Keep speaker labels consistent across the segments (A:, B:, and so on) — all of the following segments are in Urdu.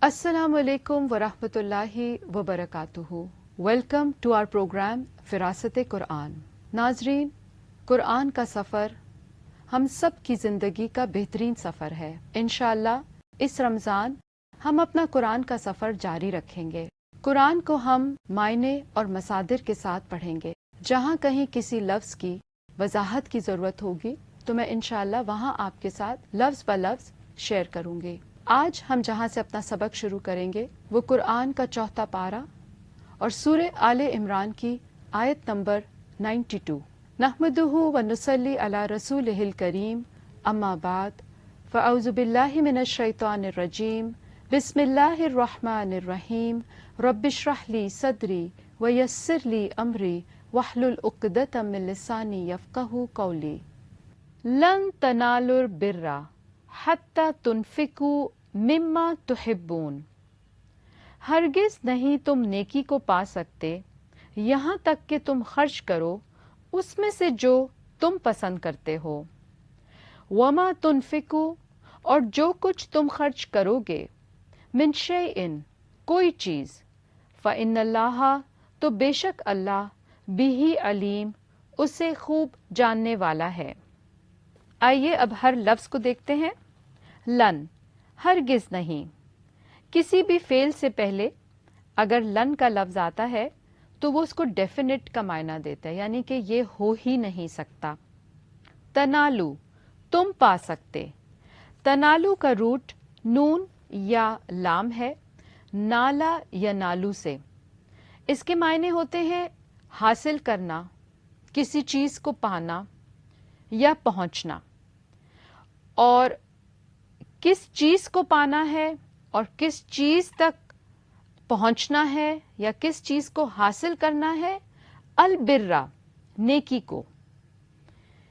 A: السلام علیکم ورحمۃ اللہ وبرکاتہ. ویلکم ٹو آور پروگرام فراست قرآن. ناظرین، قرآن کا سفر ہم سب کی زندگی کا بہترین سفر ہے. انشاءاللہ اس رمضان ہم اپنا قرآن کا سفر جاری رکھیں گے. قرآن کو ہم معنی اور مصادر کے ساتھ پڑھیں گے. جہاں کہیں کسی لفظ کی وضاحت کی ضرورت ہوگی تو میں انشاءاللہ وہاں آپ کے ساتھ لفظ بہ لفظ شیئر کروں گی. آج ہم جہاں سے اپنا سبق شروع کریں گے وہ قرآن کا 4 پارہ اور سورہ آل عمران کی آیت نمبر 92. نحمدہ و نصلی علی رسولہ الکریم. اما بعد فاعوذ باللہ من الشیطان الرجیم. بسم اللہ الرحمن الرحیم. رب اشرح لی صدری ویسر لی امری واحلل عقدۃ من لسانی یفقہوا قولی. لن تنالوا البر حتی تنفقوا مما تحبون. ہرگز نہیں تم نیکی کو پا سکتے یہاں تک کہ تم خرچ کرو اس میں سے جو تم پسند کرتے ہو. وما تنفقوا، اور جو کچھ تم خرچ کرو گے، من شیئن، کوئی چیز، فإن اللہ، تو بے شک اللہ، بہ علیم، اسے خوب جاننے والا ہے. آئیے اب ہر لفظ کو دیکھتے ہیں. لن، ہرگز نہیں. کسی بھی فعل سے پہلے اگر لن کا لفظ آتا ہے تو وہ اس کو ڈیفینٹ کا معنی دیتا ہے، یعنی کہ یہ ہو ہی نہیں سکتا. تنالو، تم پا سکتے. تنالو کا روٹ نون یا لام ہے، نالا یا نالو سے. اس کے معنی ہوتے ہیں حاصل کرنا، کسی چیز کو پانا یا پہنچنا. اور کس چیز کو پانا ہے اور کس چیز تک پہنچنا ہے یا کس چیز کو حاصل کرنا ہے؟ البرہ، نیکی کو.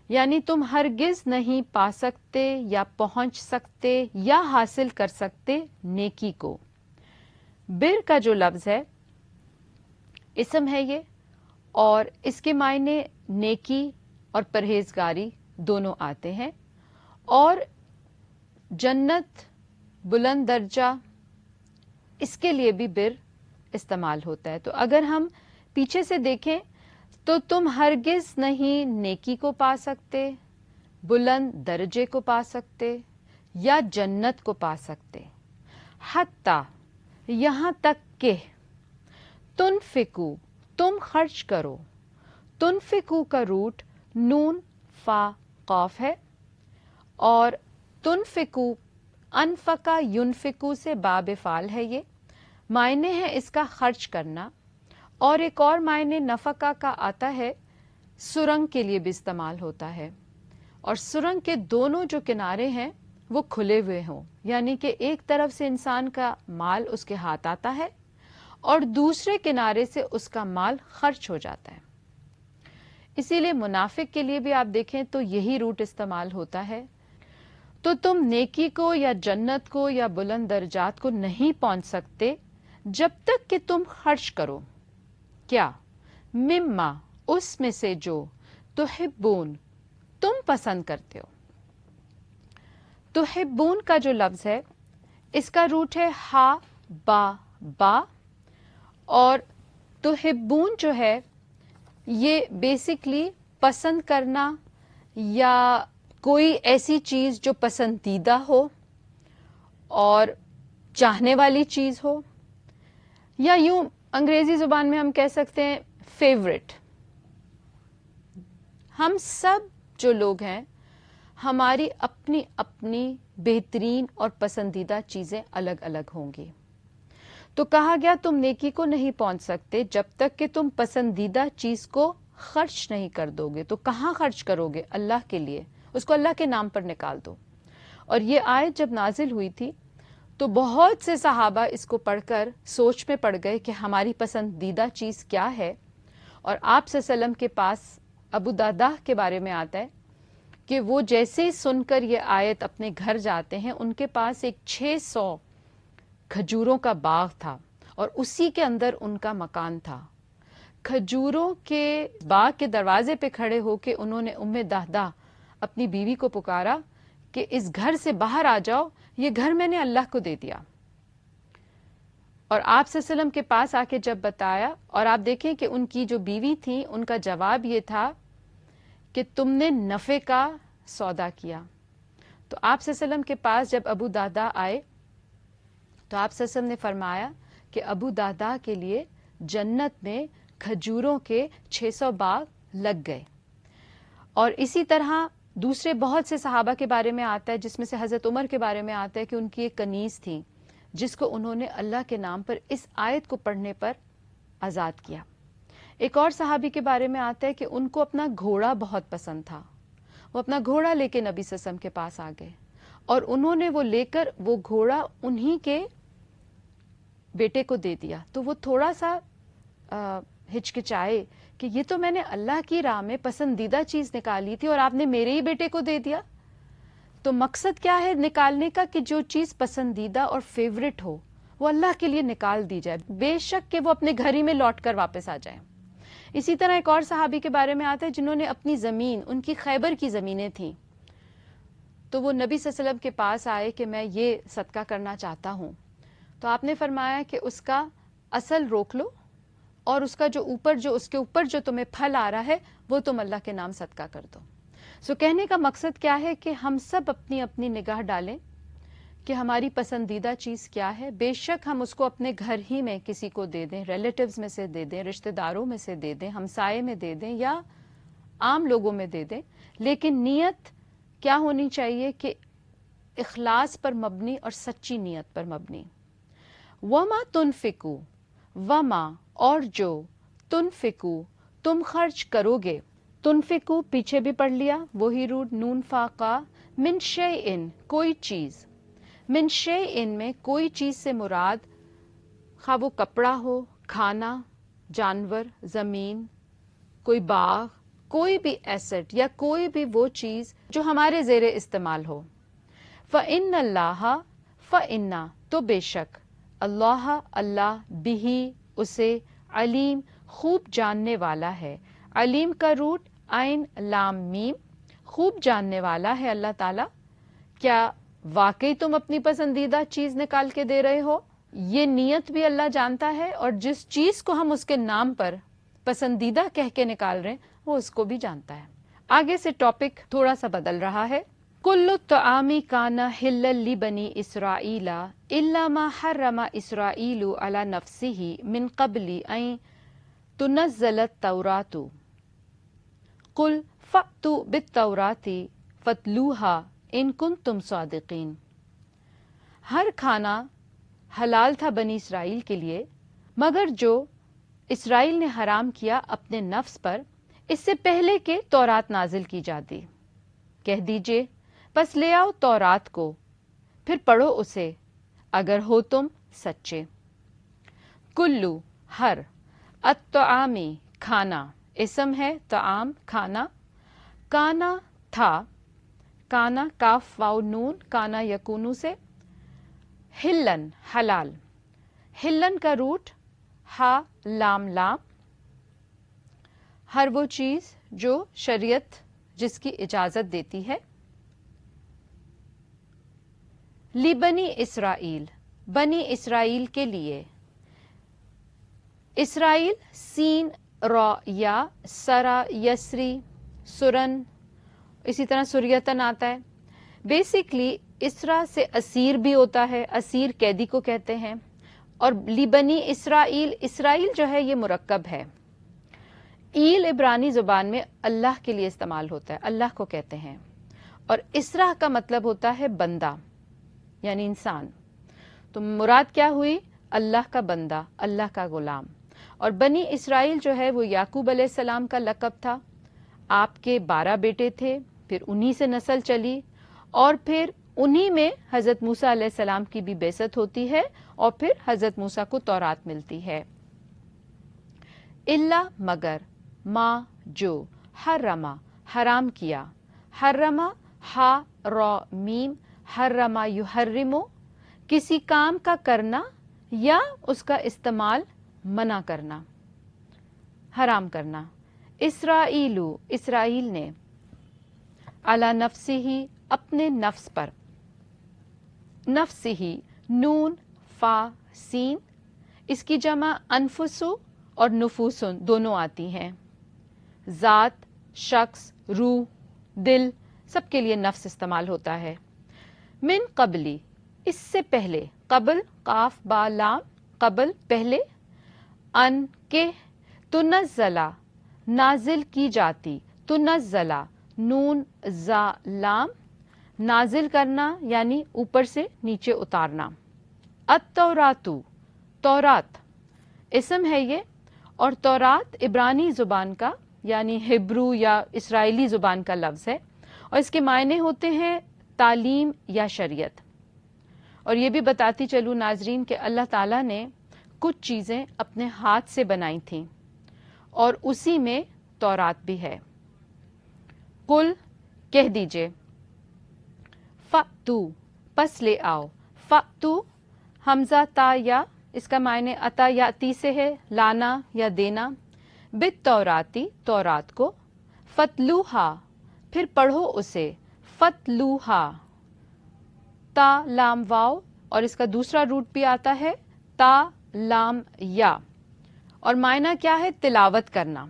A: یعنی تم ہرگز نہیں پا سکتے یا پہنچ سکتے یا حاصل کر سکتے نیکی کو. بر کا جو لفظ ہے اسم ہے یہ، اور اس کے معنی نیکی اور پرہیزگاری دونوں آتے ہیں. اور جنت، بلند درجہ، اس کے لیے بھی بر استعمال ہوتا ہے. تو اگر ہم پیچھے سے دیکھیں تو تم ہرگز نہیں نیکی کو پا سکتے، بلند درجے کو پا سکتے یا جنت کو پا سکتے. حتی، یہاں تک کہ، تنفقو، تم خرچ کرو. تنفقو کا روٹ نون فا قاف ہے، اور تنفقو انفقا ینفقو سے باب فعل ہے. یہ معنی ہے اس کا خرچ کرنا. اور ایک اور معنی نفقہ کا آتا ہے، سرنگ کے لیے بھی استعمال ہوتا ہے. اور سرنگ کے دونوں جو کنارے ہیں وہ کھلے ہوئے ہوں، یعنی کہ ایک طرف سے انسان کا مال اس کے ہاتھ آتا ہے اور دوسرے کنارے سے اس کا مال خرچ ہو جاتا ہے. اسی لیے منافق کے لیے بھی آپ دیکھیں تو یہی روٹ استعمال ہوتا ہے. تو تم نیکی کو یا جنت کو یا بلند درجات کو نہیں پہنچ سکتے جب تک کہ تم خرچ کرو. کیا؟ مما، اس میں سے جو، تحبون، تم پسند کرتے ہو. تحبون کا جو لفظ ہے اس کا روٹ ہے ہا با با. اور تحبون جو ہے یہ بیسکلی پسند کرنا یا کوئی ایسی چیز جو پسندیدہ ہو اور چاہنے والی چیز ہو، یا یوں انگریزی زبان میں ہم کہہ سکتے ہیں فیورٹ. ہم سب جو لوگ ہیں ہماری اپنی اپنی بہترین اور پسندیدہ چیزیں الگ الگ ہوں گی. تو کہا گیا تم نیکی کو نہیں پہنچ سکتے جب تک کہ تم پسندیدہ چیز کو خرچ نہیں کر دو گے. تو کہاں خرچ کرو گے؟ اللہ کے لیے، اس کو اللہ کے نام پر نکال دو. اور یہ آیت جب نازل ہوئی تھی تو بہت سے صحابہ اس کو پڑھ کر سوچ میں پڑ گئے کہ ہماری پسندیدہ چیز کیا ہے. اور آپ صلی اللہ علیہ وسلم کے پاس ابو درداء کے بارے میں آتا ہے کہ وہ جیسے ہی سن کر یہ آیت اپنے گھر جاتے ہیں، ان کے پاس ایک 600 کھجوروں کا باغ تھا اور اسی کے اندر ان کا مکان تھا. کھجوروں کے باغ کے دروازے پہ کھڑے ہو کے انہوں نے ام دہدہ اپنی بیوی کو پکارا کہ اس گھر سے باہر آ جاؤ، یہ گھر میں نے اللہ کو دے دیا. اور آپ صلی اللہ علیہ وسلم کے پاس آ کے جب بتایا، اور آپ دیکھیں کہ ان کی جو بیوی تھی ان کا جواب یہ تھا کہ تم نے نفع کا سودا کیا. تو آپ صلی اللہ علیہ وسلم کے پاس جب ابو درداء آئے تو آپ صلی اللہ علیہ وسلم نے فرمایا کہ ابو درداء کے لیے جنت میں کھجوروں کے 600 باغ لگ گئے. اور اسی طرح دوسرے بہت سے صحابہ کے بارے میں آتا ہے، جس میں سے حضرت عمر کے بارے میں آتا ہے کہ ان کی ایک کنیز تھی جس کو انہوں نے اللہ کے نام پر اس آیت کو پڑھنے پر آزاد کیا. ایک اور صحابی کے بارے میں آتا ہے کہ ان کو اپنا گھوڑا بہت پسند تھا، وہ اپنا گھوڑا لے کے نبی صلی اللہ علیہ وسلم کے پاس آ گئے اور انہوں نے وہ لے کر وہ گھوڑا انہی کے بیٹے کو دے دیا. تو وہ تھوڑا سا ہچکچائے کہ یہ تو میں نے اللہ کی راہ میں پسندیدہ چیز نکالی تھی اور آپ نے میرے ہی بیٹے کو دے دیا. تو مقصد کیا ہے نکالنے کا؟ کہ جو چیز پسندیدہ اور فیوریٹ ہو وہ اللہ کے لیے نکال دی جائے، بے شک کہ وہ اپنے گھر ہی میں لوٹ کر واپس آ جائیں. اسی طرح ایک اور صحابی کے بارے میں آتا ہے جنہوں نے اپنی زمین، ان کی خیبر کی زمینیں تھیں، تو وہ نبی صلی اللہ علیہ وسلم کے پاس آئے کہ میں یہ صدقہ کرنا چاہتا ہوں. تو آپ نے فرمایا کہ اس کا اصل روک لو اور اس کا اس کے اوپر جو تمہیں پھل آ رہا ہے وہ تم اللہ کے نام صدقہ کر دو. سو کہنے کا مقصد کیا ہے کہ ہم سب اپنی اپنی نگاہ ڈالیں کہ ہماری پسندیدہ چیز کیا ہے. بے شک ہم اس کو اپنے گھر ہی میں کسی کو دے دیں، ریلیٹیوز میں سے دے دیں، رشتہ داروں میں سے دے دیں، ہمسائے میں دے دیں یا عام لوگوں میں دے دیں، لیکن نیت کیا ہونی چاہیے کہ اخلاص پر مبنی اور سچی نیت پر مبنی. وما تنفقو، وما اور جو، تنفقو تم خرچ کرو گے. تنفقو پیچھے بھی پڑھ لیا، وہی روٹ نون فاقہ، من شیئن کوئی چیز. من شیئن میں کوئی چیز سے مراد خواہ وہ کپڑا ہو، کھانا، جانور، زمین، کوئی باغ، کوئی بھی ایسٹ یا کوئی بھی وہ چیز جو ہمارے زیر استعمال ہو. فَإِنَّ اللَّهَ فَإِنَّ تو بے شک، اللہ اللہ بِہِ اسے، علیم خوب جاننے والا ہے. علیم کا روٹ عین لام میم، خوب جاننے والا ہے اللہ تعالی. کیا واقعی تم اپنی پسندیدہ چیز نکال کے دے رہے ہو؟ یہ نیت بھی اللہ جانتا ہے، اور جس چیز کو ہم اس کے نام پر پسندیدہ کہہ کے نکال رہے ہیں وہ اس کو بھی جانتا ہے. آگے سے ٹاپک تھوڑا سا بدل رہا ہے. کل الطعام کان حلا لبنی اسرائیل الا ما حرم اسرائیل علی نفسہ من قبل ان تنزل التوراۃ قل فأتوا بالتوراۃ فاتلوها ان کنتم صادقین. ہر کھانا حلال تھا بنی اسرائیل کے لیے مگر جو اسرائیل نے حرام کیا اپنے نفس پر اس سے پہلے کہ تورات نازل کی جاتی. کہہ دیجئے بس لے آؤ تورات کو، پھر پڑھو اسے اگر ہو تم سچے. کلو ہر، الطعامی کھانا، اسم ہے طعام کھانا، کانا تھا، کانا کاف واو نون، کانا یکونو سے، ہلن حلال، ہلن کا روٹ ہا لام لام، ہر وہ چیز جو شریعت جس کی اجازت دیتی ہے. لبنی اسرائیل بنی اسرائیل کے لیے. اسرائیل سین را یا سرا یسری سرن، اسی طرح سریتن آتا ہے. بیسکلی اسرا سے اسیر بھی ہوتا ہے، اسیر قیدی کو کہتے ہیں. اور لبنی اسرائیل، اسرائیل جو ہے یہ مرکب ہے. ایل عبرانی زبان میں اللہ کے لیے استعمال ہوتا ہے، اللہ کو کہتے ہیں. اور اسرا کا مطلب ہوتا ہے بندہ یعنی انسان. تو مراد کیا ہوئی؟ اللہ کا بندہ، اللہ کا غلام. اور بنی اسرائیل جو ہے وہ یعقوب علیہ السلام کا لقب تھا. آپ کے 12 بیٹے تھے، پھر انہی سے نسل چلی اور پھر انہی میں حضرت موسیٰ علیہ السلام کی بھی بعثت ہوتی ہے اور پھر حضرت موسیٰ کو تورات ملتی ہے. الا مگر، ما جو، حرما حرام کیا، حرما ہا را میم، حرما یحرمو کسی کام کا کرنا یا اس کا استعمال منع کرنا، حرام کرنا. اسرائیلو اسرائیل نے، علی نفسہ اپنے نفس پر، نفسہ نون فا سین، اس کی جمع انفسو اور نفوسن دونوں آتی ہیں. ذات، شخص، روح، دل سب کے لیے نفس استعمال ہوتا ہے. من قبلی اس سے پہلے، قبل قاف با لام، قبل پہلے، ان کے، تنزلہ نازل کی جاتی، تنزلہ نون زا لام نازل کرنا یعنی اوپر سے نیچے اتارنا. التوراتو تورات اسم ہے یہ، اور تورات عبرانی زبان کا یعنی ہبرو یا اسرائیلی زبان کا لفظ ہے، اور اس کے معنی ہوتے ہیں تعلیم یا شریعت. اور یہ بھی بتاتی چلوں ناظرین کہ اللہ تعالیٰ نے کچھ چیزیں اپنے ہاتھ سے بنائی تھیں اور اسی میں تورات بھی ہے. قل کہہ دیجئے، فَأْتُو پس لے آؤ، فَأْتُو حمزہ تا یا، اس کا معنی عطا یاتی سے ہے، لانا یا دینا. بالتوراتی تورات کو، فتلوہا پھر پڑھو اسے، فتلوہا تا لام واو، اور اس کا دوسرا روٹ بھی آتا ہے تا لام یا، اور معنی کیا ہے؟ تلاوت کرنا.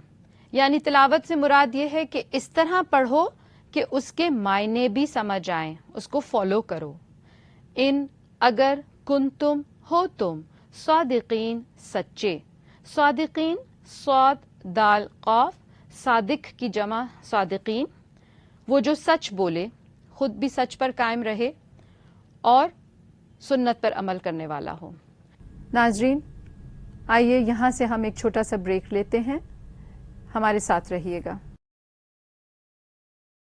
A: یعنی تلاوت سے مراد یہ ہے کہ اس طرح پڑھو کہ اس کے معنی بھی سمجھ آئیں، اس کو فالو کرو. ان اگر کنتم ہو تم صادقین سچے، صادقین صاد دال قاف، صادق کی جمع صادقین، وہ جو سچ بولے، خود بھی سچ پر قائم رہے اور سنت پر عمل کرنے والا ہو. ناظرین آئیے یہاں سے ہم ایک چھوٹا سا بریک لیتے ہیں، ہمارے ساتھ رہیے گا.